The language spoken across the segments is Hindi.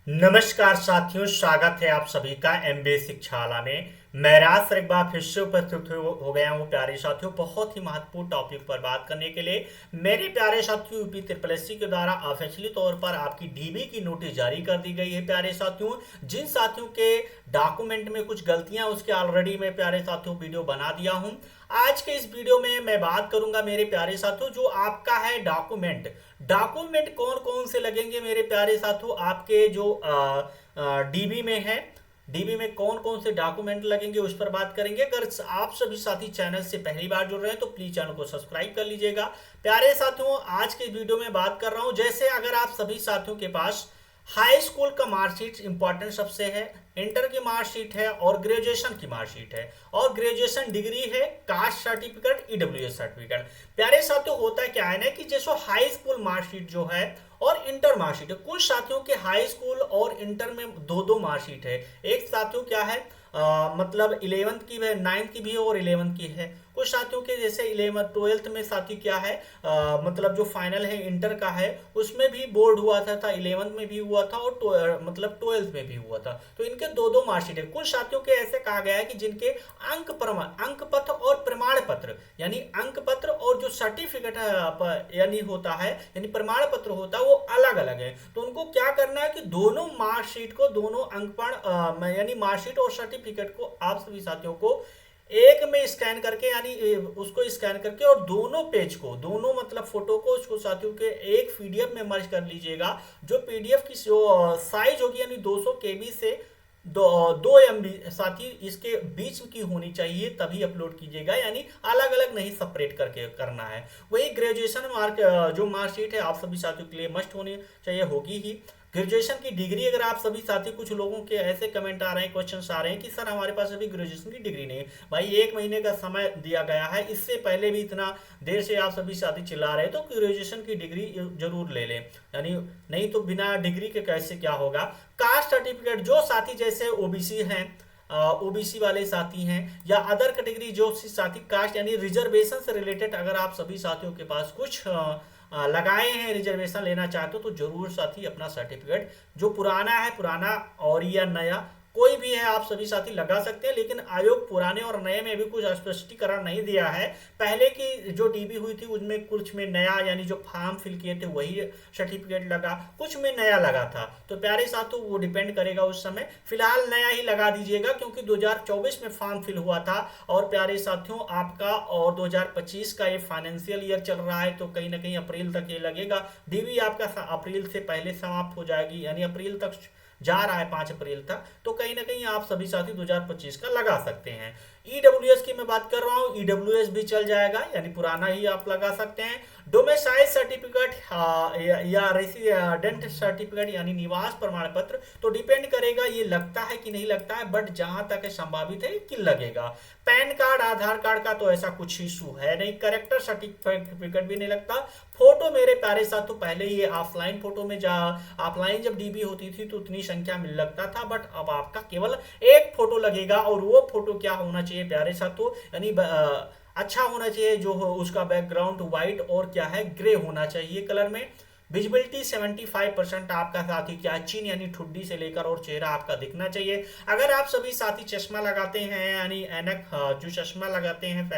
नमस्कार साथियों, स्वागत है आप सभी का एमबीए शिक्षाला में। मैं राज सर एक बार फिर से उपस्थित हो गया हूँ प्यारे साथियों, बहुत ही महत्वपूर्ण टॉपिक पर बात करने के लिए। मेरे प्यारे साथियों, यूपी ट्रिपल एससी के द्वारा ऑफिशियली तौर पर आपकी डीबी की नोटिस जारी कर दी गई है प्यारे साथियों। जिन साथियों के डॉक्यूमेंट में कुछ गलतियां उसके ऑलरेडी मैं प्यारे साथियों वीडियो बना दिया हूँ। आज के इस वीडियो में मैं बात करूंगा मेरे प्यारे साथियों, जो आपका है डॉक्यूमेंट। डॉक्यूमेंट कौन कौन से लगेंगे मेरे प्यारे साथियों आपके जो डीबी में है। डीबी में कौन कौन से डॉक्यूमेंट लगेंगे उस पर बात करेंगे। अगर आप सभी साथी चैनल से पहली बार जुड़ रहे हैं तो प्लीज चैनल को सब्सक्राइब कर लीजिएगा। प्यारे साथियों, आज के वीडियो में बात कर रहा हूं, जैसे अगर आप सभी साथियों के पास हाई स्कूल का मार्कशीट इंपॉर्टेंट सबसे है, इंटर की मार्कशीट है और ग्रेजुएशन की मार्कशीट है और ग्रेजुएशन डिग्री है, कास्ट सर्टिफिकेट, ईडब्ल्यूएस सर्टिफिकेट। प्यारे साथियों, होता क्या है ना कि जैसे हाई स्कूल मार्कशीट जो है और इंटर मार्कशीट है, कुछ साथियों के हाई स्कूल और इंटर में दो दो मार्कशीट है। एक साथियों क्या है मतलब 11th की है, 9th की भी है और 11th की है। कुछ साथियों के जैसे 11th 12th में साथी क्या है मतलब जो फाइनल है इंटर का है उसमें भी बोर्ड हुआ था 11th में भी हुआ था और मतलब 12th में भी हुआ था। तो इनके दो दो मार्कशीट है। कुछ साथियों के ऐसे कहा गया है कि जिनके अंक पत्र और प्रमाण पत्र, यानी अंक पत्र और जो सर्टिफिकेट यानी होता है, यानी प्रमाण पत्र होता है, वो अलग अलग है। तो उनको क्या करना है कि दोनों मार्कशीट को, दोनों अंकपण यानी मार्कशीट और सर्टिफिकेट को आप सभी साथियों को एक में स्कैन करके, यानी उसको स्कैन करके और दोनों पेज को, दोनों मतलब फोटो को उसको साथियों के एक पीडीएफ में मर्ज कर लीजिएगा। जो पीडीएफ की साइज होगी यानी 200 केबी से 2 MB साथी इसके बीच की होनी चाहिए, तभी अपलोड कीजिएगा, यानी अलग अलग नहीं सेपरेट करके करना है। वही ग्रेजुएशन मार्क जो मार्कशीट है आप सभी साथियों के लिए मस्ट होनी चाहिए, होगी ही। ग्रेजुएशन की डिग्री, अगर आप सभी साथी, कुछ लोगों के ऐसे कमेंट आ रहे हैं, क्वेश्चन आ रहे हैं कि सर हमारे पास अभी ग्रेजुएशन की डिग्री नहीं है। भाई 1 महीने का समय दिया गया है, इससे पहले भी इतना देर से आप सभी साथी चिल्ला रहे हैं, तो ग्रेजुएशन की डिग्री जरूर ले लें, यानी नहीं तो बिना डिग्री के कैसे क्या होगा। कास्ट सर्टिफिकेट, जो साथी जैसे ओबीसी हैं, ओबीसी वाले साथी हैं या अदर कैटेगरी जो साथी कास्ट यानी रिजर्वेशन से रिलेटेड, अगर आप सभी साथियों के पास कुछ लगाए हैं, रिजर्वेशन लेना चाहते हो, तो जरूर साथी अपना सर्टिफिकेट जो पुराना है, पुराना और या नया कोई भी है, आप सभी साथी लगा सकते हैं। लेकिन आयोग पुराने और नए में भी कुछ स्पष्टीकरण नहीं दिया है। पहले की जो डीबी हुई थी उनमें कुछ में नया, यानी जो फॉर्म फिल किए थे वही सर्टिफिकेट लगा, कुछ में नया लगा था। तो प्यारे साथियों, वो डिपेंड करेगा उस समय। फिलहाल नया ही लगा दीजिएगा क्योंकि 2024 में फॉर्म फिल हुआ था और प्यारे साथियों आपका और 2025 का ये फाइनेंशियल ईयर चल रहा है, तो कहीं ना कहीं अप्रैल तक ये लगेगा। डीबी आपका अप्रैल से पहले समाप्त हो जाएगी, यानी अप्रैल तक जा रहा है, 5 अप्रैल तक। तो कहीं ना कहीं आप सभी साथी 2025 का लगा सकते हैं। ईडब्ल्यूएस की मैं बात कर रहा हूँ, ईडब्ल्यूएस भी चल जाएगा, यानी पुराना ही आप लगा सकते हैं। डोमेसाइल सर्टिफिकेट या रेसिडेंट सर्टिफिकेट यानी निवास प्रमाण पत्र, तो डिपेंड करेगा ये लगता है कि नहीं लगता है, बट जहां तक है संभावित है कि लगेगा। पैन कार्ड, आधार कार्ड का तो ऐसा कुछ इशू है नहीं। करेक्टर सर्टिफिकेट भी नहीं लगता। फोटो मेरे प्यारे साथ तो पहले ही ऑफलाइन फोटो में जा, ऑफलाइन जब डीबी होती थी तो उतनी संख्या में लगता था, बट अब आपका केवल एक फोटो लगेगा। और वो फोटो क्या होना चाहिए प्यारे साथों, यानी अच्छा होना चाहिए, जो हो उसका बैकग्राउंड व्हाइट और क्या है ग्रे होना चाहिए कलर में। विजिबिलिटी 75% आपका साथी क्या चिन यानी ठुड्डी से लेकर और चेहरा आपका दिखना चाहिए। अगर आप सभी साथी चश्मा लगाते हैं, यानी ऐनक जो चश्मा लगाते हैं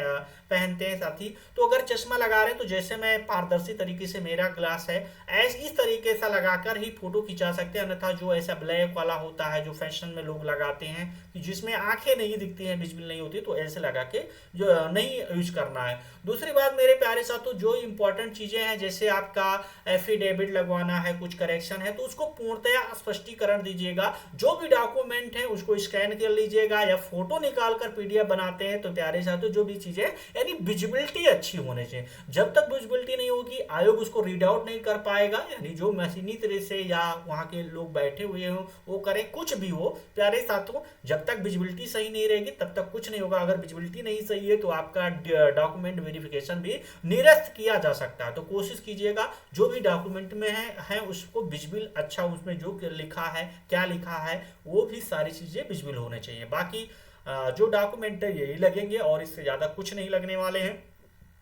पहनते हैं साथी, तो अगर चश्मा लगा रहे हैं तो जैसे मैं पारदर्शी तरीके से मेरा ग्लास है ऐसे इस तरीके से लगाकर ही फोटो खिंचा सकते हैं। अन्यथा जो ऐसा ब्लैक वाला होता है जो फैशन में लोग लगाते हैं कि जिसमें आंखें नहीं दिखती हैं, विजिबल नहीं होती, तो ऐसे लगा के जो नहीं यूज करना है। दूसरी बात मेरे प्यारे साथों, जो इंपॉर्टेंट चीजें हैं जैसे आपका एफिडेविट लगवाना है, कुछ करेक्शन है, तो उसको पूर्णतया स्पष्टीकरण दीजिएगा। जो भी डॉक्यूमेंट है उसको स्कैन कर लीजिएगा या फोटो निकाल कर पीडीएफ बनाते हैं, तो प्यारे साथियों जो भी चीजें यानी विजिबिलिटी अच्छी होने चाहिए। जब तक विजिबिलिटी नहीं होगी आयोग उसको रीड आउट नहीं कर पाएगा, यानी जो मशीनी तरह से या वहां के लोग बैठे हुए हो वो करें, कुछ भी हो प्यारे साथियों, जब तक विजिबिलिटी सही नहीं रहेगी तब तक कुछ नहीं होगा। अगर विजिबिलिटी नहीं सही है तो आपका डॉक्यूमेंट वेरिफिकेशन भी निरस्त किया जा सकता है। तो कोशिश कीजिएगा जो भी डॉक्यूमेंट में है उसको विजिबल, अच्छा उसमें जो लिखा है, क्या लिखा है, वो भी सारी चीजें विजिबल होने चाहिए। बाकी जो डॉक्यूमेंट है यही लगेंगे और इससे ज़्यादा कुछ नहीं लगने वाले हैं।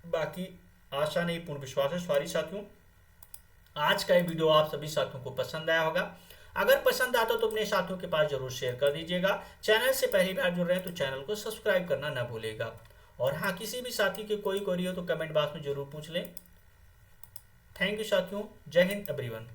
बाकी आशा नहीं पूर्ण विश्वास है। सॉरी साथियों, आज का ये वीडियो आप सभी साथियों को पसंद आया होगा। अगर पसंद आता तो अपने साथियों के पास जरूर शेयर कर दीजिएगा। चैनल से पहली बार जुड़ रहे हैं तो चैनल को सब्सक्राइब करना ना भूलिएगा। और हाँ, किसी भी साथी की कोई क्वेरी हो तो कमेंट बॉक्स में जरूर पूछ लें। थैंक यू साथियों। जय हिंद एवरीवन।